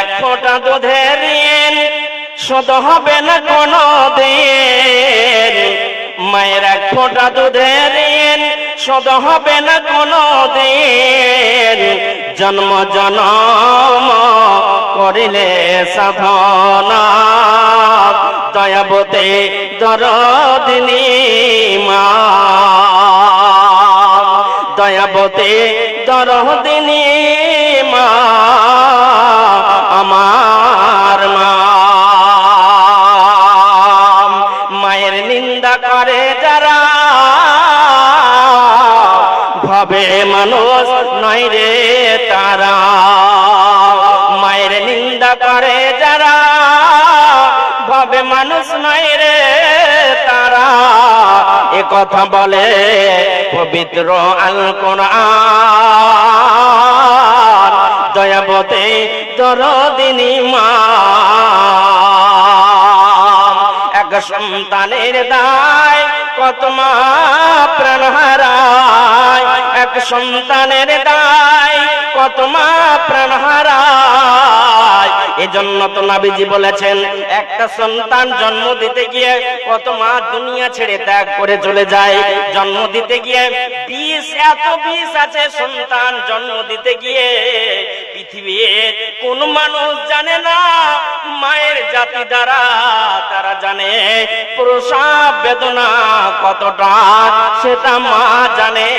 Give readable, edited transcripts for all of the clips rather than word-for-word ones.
এক ফোঁটা দুধের ঋণ শোধ হবে না কোনো দিন, মায়ের এক ফোঁটা দুধের ঋণ শোধ হবে না কোনো দিন, জন্ম জনম করিলে সাধনা, দয়াবতী দরদিনী মা, দয়াবতী দরদিনী মা আমার মা। মায়ের নিন্দা করে যারা ভাবে মানুষ নয় রে তারা, মায়ের নিন্দা করে যারা ভাবে মানুষ নয় রে তারা, এ কথা বলে পবিত্র আল কোরআন, দয়াবতী দরদিনী মা। এক সন্তানের দায় কত মা প্রাণ হারায়, এক সন্তানের দায় কত মা প্রাণ হারায়। এজন্য তো নবীজি বলেছেন একটা সন্তান জন্ম দিতে গিয়ে কত মা দুনিয়া ছেড়ে ত্যাগ করে চলে যায়। জন্ম দিতে গিয়ে বিষ, এত বিষ আছে সন্তান জন্ম দিতে গিয়ে পৃথিবীর কোন মানুষ জানে না। মায়ের জাতি দ্বারা তারা জানে প্রসব বেদনা কতটা, সেটা মা জানে,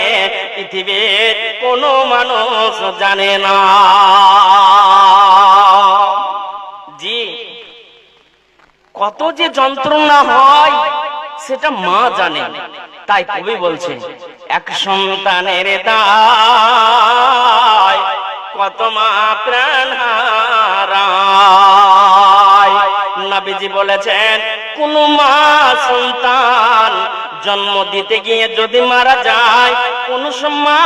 পৃথিবীর কোনো মানুষ জানে না। জি, কত যে যন্ত্রণা হয় সেটা মা জানে। তাই কবি বলছে এক সন্তানের দায় কত মা প্রাণ হারায়। নবীজি বলেছেন কোন মা সন্তান জন্ম দিতে গিয়ে যদি মারা যায়, কোন মা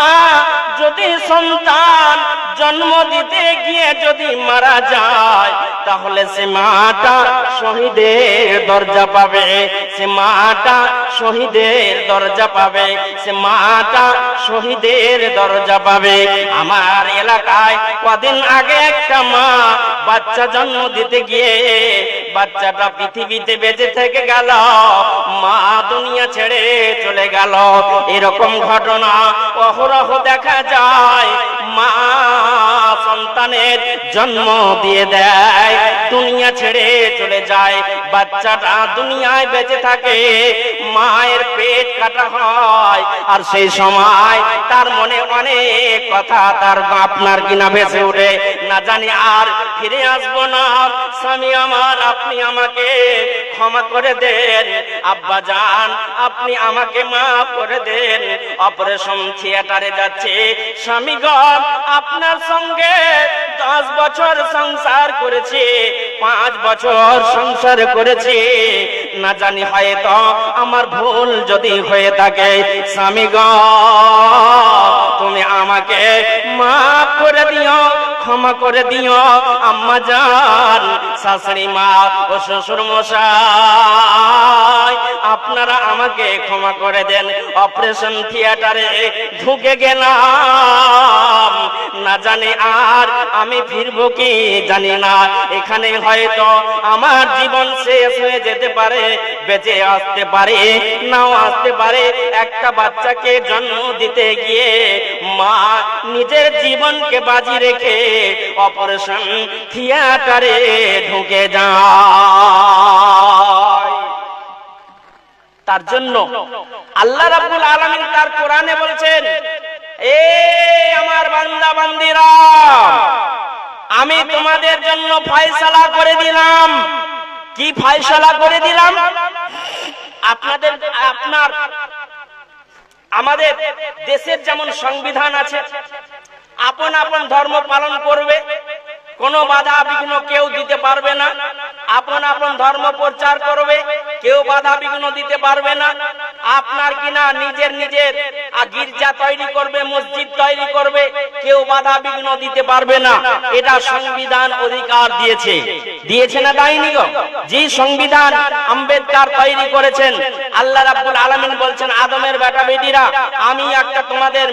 যদি সন্তান জন্ম দিতে গিয়ে যদি মারা যায়, তাহলে সে মাটা শহীদের দরজা পাবে, সে মাটা শহীদের দরজা পাবে, সে মাটা শহীদের দরজা পাবে। আমার এলাকায় কদিন আগে একটা মা বাচ্চা জন্ম দিতে গিয়ে বাচ্চাটা পৃথিবীতে বেঁচে থেকে গেল, মা দুনিয়া ছেড়ে চলে গেল। এরকম ঘটনা অহরহ দেখা যায়। মা সন্তানের জন্ম দিয়ে দেয়, দুনিয়া ছেড়ে চলে যায়, বাচ্চাটা দুনিয়ায় বেঁচে থাকে, মায়ের পেট কাটা হয়। আর সেই সময় তার মনে অনেক কথা তার আপনার কিনা ভেসে ওঠে, না জানি আর ফিরে আসবো না। স্বামী আমার, আপনি আমাকে ক্ষমা করে দেন, আব্বা জান আপনি আমাকে মাফ করে দেন। অপারেশন থিয়েটারে যাচ্ছে, স্বামী গো আপনার সঙ্গে 10 বছর সংসার করেছি, 5 বছর সংসার করেছি, না জানি হয়তো আমার ভুল যদি হয়ে থাকে, স্বামী গো তুমি আমাকে মাফ করে দিও, ক্ষমা করে দিও। আম্মা জান, শাশুড়ি মা ও শ্বশুর মশাই আপনারা আমাকে ক্ষমা করে দেন। অপারেশন থিয়েটারে ঢুকে গেলাম, না জানি আর আমি ফিরবো কি জানি না। এখানে হয়তো আমার জীবন শেষ হয়ে যেতে পারে, বেঁচে আসতে পারে নাও আসতে পারে। একটা বাচ্চাকে জন্ম দিতে গিয়ে মা নিজের জীবনকে বাজি রেখে অপারেশন থিয়েটারে ঢুকে যায়। তার জন্য আল্লাহ রাব্বুল আলামিন তার কোরআনে বলছেন, এ আমার বান্দা বান্দিরা, আমি তোমাদের জন্য ফয়সালা করে দিলাম। কি ফয়সালা করে দিলাম? আমাদের দেশের যেমন সংবিধান আছে, আপন আপন ধর্ম পালন করবে, কোনো বাধা বিঘ্ন কেউ দিতে পারবে না। আপন আপন ধর্ম প্রচার করবে, কেউ বাধা বিঘ্ন দিতে পারবে না। আপনার কিনা নিজের গির্জা তৈরি করবে, মসজিদ তৈরি করবে, কেউ বাধা বিঘ্ন দিতে পারবে না। এটা সংবিধান অধিকার দিয়েছে না দেয়নি গো? যে সংবিধান আম্বেদকর তৈরি করেছেন, আল্লাহ রাব্বুল আলামিন বলছেন আদমের বেটা বেটিরা, আমি একটা তোমাদের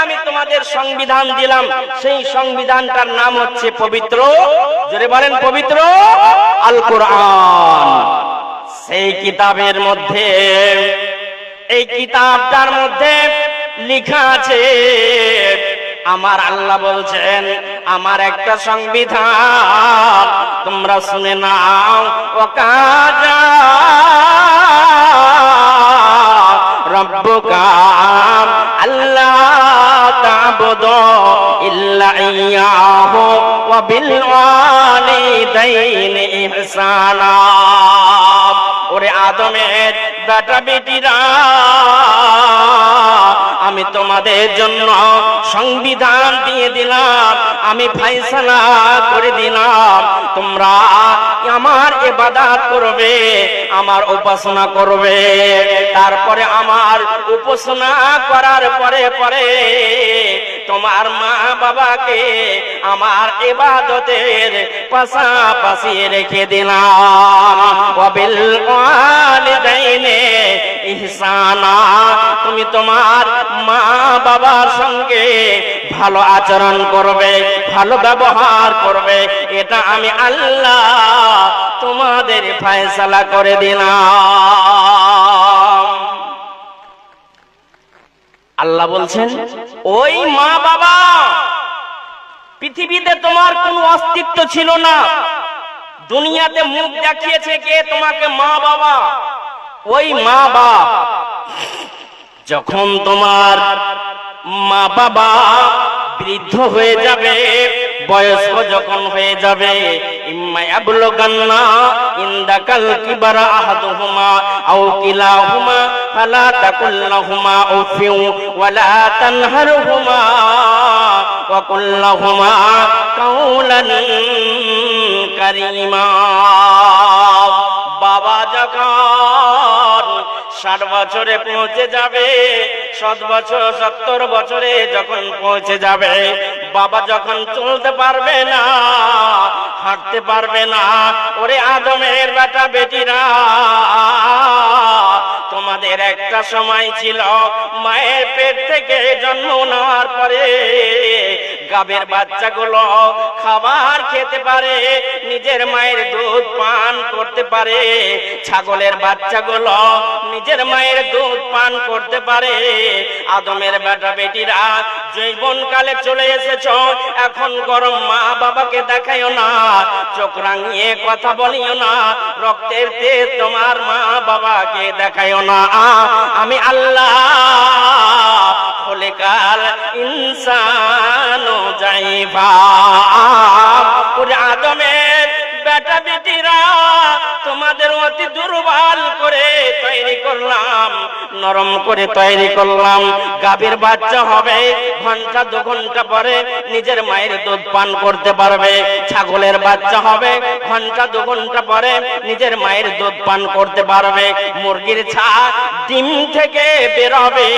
আমি তোমাদের সংবিধান দিলাম। সেই সংবিধানটার নাম হচ্ছে পবিত্র, জোরে বলেন পবিত্র আল কোরআন। সেই কিতাবের মধ্যে, এই কিতাবটার মধ্যে লেখা আছে, আমার আল্লাহ বলছেন আমার একটা সংবিধান তোমরা শুনে নাও। ওয়াকাজা রব্বুকা আল্লা তা'বুদু ইল্লা ইয়্যাহু ওয়া বিল ওয়ালিদাইনি ইহসানা। ওরে আদমের বেটা বেটিরা, আমি তোমাদের জন্য সংবিধান দিয়ে দিলাম, আমি ফয়সালা করে দিলাম, তোমরা আমার ইবাদত করবে, আমার উপাসনা করবে। তারপরে আমার উপাসনা করার পরে পরে তোমার মা বাবাকে আমার ইবাদতের পাশাপাশি রেখে দিলাম। ওয়াবিল ওয়ালিদাইনি ইহসানা, তুমি তোমার মা বাবার সঙ্গে ভালো আচরণ করবে, ভালো ব্যবহার করবে। এটা আমি আল্লাহ তোমাদের ফয়সালা করে দিলাম। আল্লাহ বলছেন ওই মা বাবা, পৃথিবীতে তোমার কোনো অস্তিত্ব ছিল না, দুনিয়াতে মুখ দেখিয়েছে কে? তোমাকে মা বাবা। ওই মা বাবা যখন তোমার মা বাবা বৃদ্ধ হয়ে যাবে, বয়স্ক যখন হয়ে যাবে, ইম্মা ইয়াবলুগান্না ইনদাকাল কিবারা আহাদুহুমা আও কিলাহুমা ফালা তাকুল লাহুমা উফিউ ওয়ালা তানহারহুমা ওয়া কুল লাহুমা কাওলান কারীমা। বাবা যখন 60 বছরে পৌঁছে যাবে, 70 বছরে যখন পৌঁছে যাবে, বাবা যখন চলতে পারবে না, হাঁটতে পারবে না, ওরে আদমের বেটা বেটিরা, তোমাদের একটা সময় ছিল মায়ের পেট থেকে জন্ম নেওয়ার পরে গাবের বাচ্চাগুলো খাবার খেতে পারে, নিজের মায়ের দুধ পান করতে পারে, ছাগলের বাচ্চাগুলো নিজের মায়ের দুধ পান করতে পারে। আদমের বেটা বেটিরা যৌবনকালে চলে এসেছ, এখন গরম মা বাবাকে দেখাইও না, চোখ রাঙিয়ে কথা বলিও না, রক্তের তেজ তোমার মা বাবাকে দেখাইও না। আমি আল্লাহ খোলেকাল ইনসানু যাইবা। ওরে আদমের বেটা বেটিরা, তোমাদের অতি দুর্বল করে তৈরি করলাম, নরম করে তৈরি করলাম। গাভীর বাচ্চা হবে, ঘন্টা 2 ঘন্টা পরে নিজের মায়ের দুধ পান করতে পারবে। ছাগলের বাচ্চা হবে, ঘন্টা 2 ঘন্টা পরে নিজের মায়ের দুধ পান করতে পারবে। মুরগির ছানা ডিম থেকে বের হবে,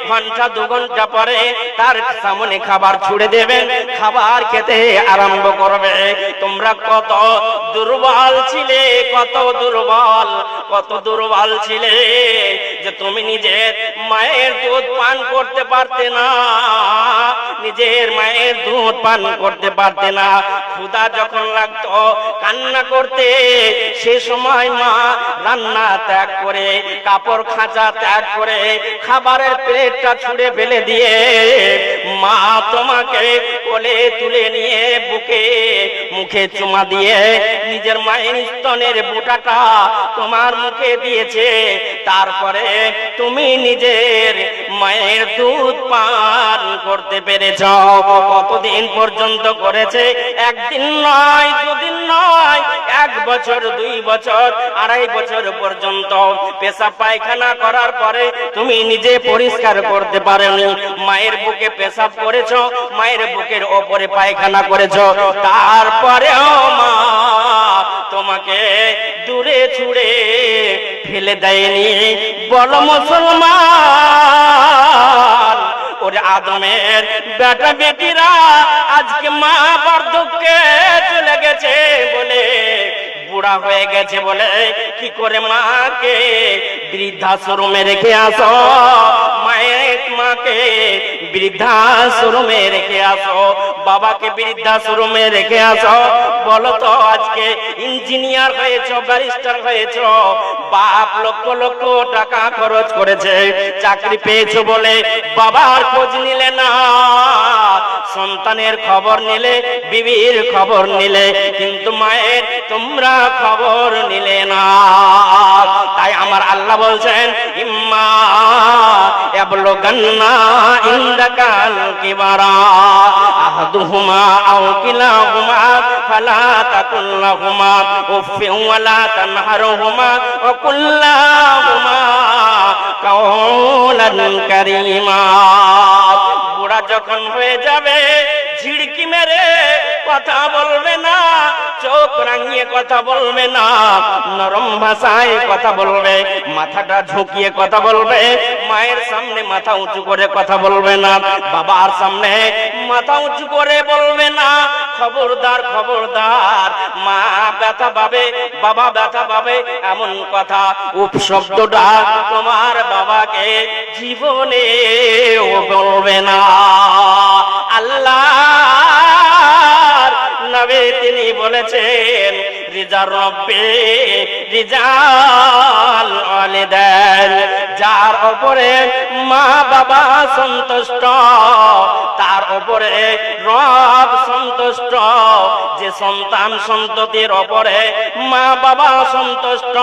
ঘন্টা 2 ঘন্টা পরে তার সামনে খাবার ছুড়ে দেবেন, খাবার খেতে আরম্ভ করবে। তোমরা কত দুর্বল ছিলে, কত দুর্বল ছিলে যে তুমি নিজের মায়ের দুধ পান করতে পারতে না, নিজের মায়ের দুধ পান করতে পারতে না। ক্ষুধা যখন লাগতো কান্না করতে, সে সময় মা রান্না ত্যাগ করে, কাপড় খাঁচা ত্যাগ করে, খাবারের প্লেটটা ছুঁড়ে ফেলে দিয়ে মা তোমাকে কোলে তুলে নিয়ে বুকে মুখে চুমা দিয়ে নিজের মায়ের স্তনের বুটাটা তোমার মুখে দিয়েছে। তারপরে তুমি নিজের মায়ের দুধ পান করতে পেরেছ। কতদিন পর্যন্ত করেছে? একদিন নয়, 2 দিন নয়, 1 বছর, 2 বছর, 2.5 বছর পর্যন্ত। পেশাব পায়খানা করার পরে তুমি নিজে পরিষ্কার করতে পারোনি, মায়ের বুকে পেশাব করেছো, মায়ের বুকের ওপরে পায়খানা করেছো, তারপরেও মা তোমাকে দূরে ছুড়ে ফেলে দেয়নি? বলো মুসলমান। ওরে আদমের বেটা বেটিরা আজকে মা বার্ধক্যে চলে গেছে বলে, বুড়া হয়ে গেছে বলে কি করে মাকে বৃদ্ধাশ্রমে রেখে আসো? মাকে বৃদ্ধাশ্রমে রেখে আসো, বাবাকে বৃদ্ধাশ্রমে রেখে আসো। বলো তো আজকে ইঞ্জিনিয়ার হয়েছো, ব্যারিস্টার হয়েছো, বাপ লক্ষ লক্ষ টাকা খরচ করেছে, চাকরি পেয়েছো বলে বাবার খোঁজ নিলে না, সন্তানের খবর নিলে, বিবির খবর নিলে, কিন্তু মায়ের তোমরা খবর নিলে না। তাই আমার আল্লাহ বলছেন ইম্মা ইয়াবলুগান্না ইনদাকাল কিবারা আহাদুহুমা আও কিলাহুমা ফালা তাকুল লাহুমা উফফিন ওয়ালা তানহারহুমা ওয়া কুল লাহুমা কাওলান কারীমা। বুড়া যখন হয়ে যাবে ঝিড়কি মেরে কথা বলবে না, চোখ রাঙিয়ে কথা বলবে না, নরম ভাষায় কথা বলবে, মাথাটা ঝুঁকিয়ে কথা বলবে, মায়ের সামনে মাথা উঁচু করে কথা বলবে না, বাবার সামনে মাথা উঁচু করে বলবে না। খবরদার খবরদার, মা ব্যথা পাবে, বাবা ব্যথা পাবে, এমন কথা উপশব্দটা তোমার বাবাকে জীবনে বলবে না। আল্লাহ নবী তিনি বলেছেন রিজা রব্বে রিজাল ওয়ালিদান, যার উপরে মা বাবা সন্তুষ্ট তার উপরে রব সন্তুষ্ট। যে সন্তান সন্ততির উপরে মা বাবা সন্তুষ্ট,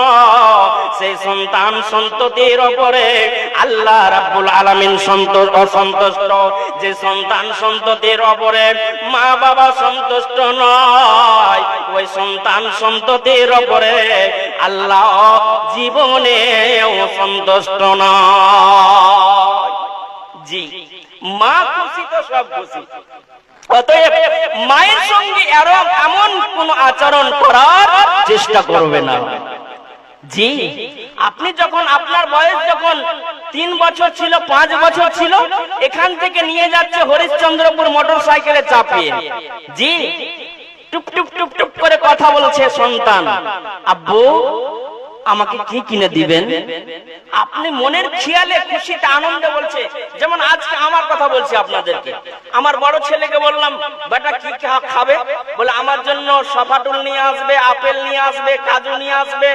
সেই সন্তান সন্ততির উপরে আল্লাহ রাব্বুল আলামিন অসন্তুষ্ট। যে সন্তান সন্ততির উপরে মা বাবা সন্তুষ্ট নয়, ওই সন্তান সন্ততির উপরে আল্লাহ জীবনেও সন্তুষ্ট নয়। জি, মা খুশি তো সব খুশি। অতএব মায়ের সঙ্গে এমন কোন আচরণ করার চেষ্টা করবে না। জি, আপনি যখন আপনার বয়স যখন 3 বছর ছিল, 5 বছর ছিল, এখান থেকে নিয়ে যাচ্ছে হরিশ্চন্দ্রপুর মোটর সাইকেলে চাপিয়ে। জি, টুপ টুপ টুপ টুপ করে কথা বলছে সন্তান, আব্বু আমাকে কি কিনে দিবেন? আপনি মনের খেয়ালে খুশিতে আনন্দে বলছে। যেমন আজকে আমার কথা বলছি আপনাদেরকে, আমার বড় ছেলেকে বললাম বেটা কি খাবে? বলে আমার জন্য সফাটুল নিয়ে আসবে, আপেল নিয়ে আসবে, কাজু নিয়ে আসবে,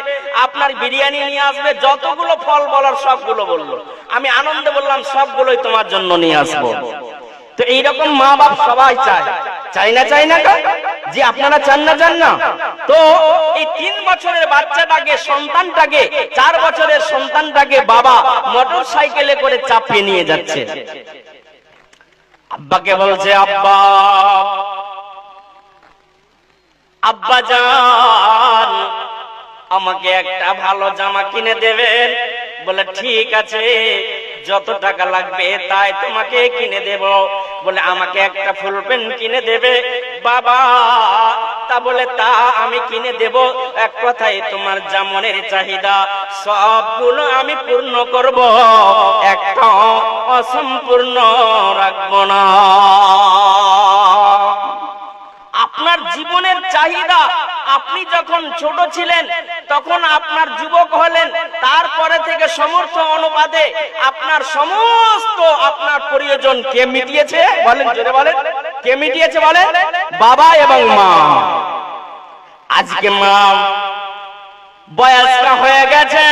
আপনার বিরিয়ানি নিয়ে আসবে, যতগুলো ফল বলার সবগুলো বললো। আমি আনন্দে বললাম সবগুলোই তোমার জন্য নিয়ে আসবো। তো এইরকম মা বাপ সবাই চায়, চাই না? চাই না? যে আপনারা চান না? চান না? তো এই 3 বছরের বাচ্চাটাকে, সন্তানটাকে, 4 বছরের সন্তানটাকে বাবা মোটর সাইকেলে করে চাপিয়ে নিয়ে যাচ্ছে। আব্বাকে বলছে আব্বা, আব্বা জান আমাকে একটা ভালো জামা কিনে দেবেন? বলে ঠিক আছে, যত টাকা লাগবে তাই তোমাকে কিনে দেব। বলে আমাকে একটা ফুল পেন কিনে দেবে? বাবা তা বলে তা আমি কিনে দেব, এক কথায় তোমার যা মনের চাহিদা সবগুলো আমি পূর্ণ করব, একটা অসম্পূর্ণ রাখবো না। আপনার জীবনের চাহিদা আপনি যখন ছোট ছিলেন তখন আপনার যুবক হলেন, তারপরে থেকে সমর্থ অনুপাতে আপনার সমস্ত আপনার প্রয়োজন কে মিটিয়েছে? বলেন, জোরে বলেন, কে মিটিয়েছে? বলেন, বাবা এবং মা। আজকে মা বয়স্ক হয়ে গেছে,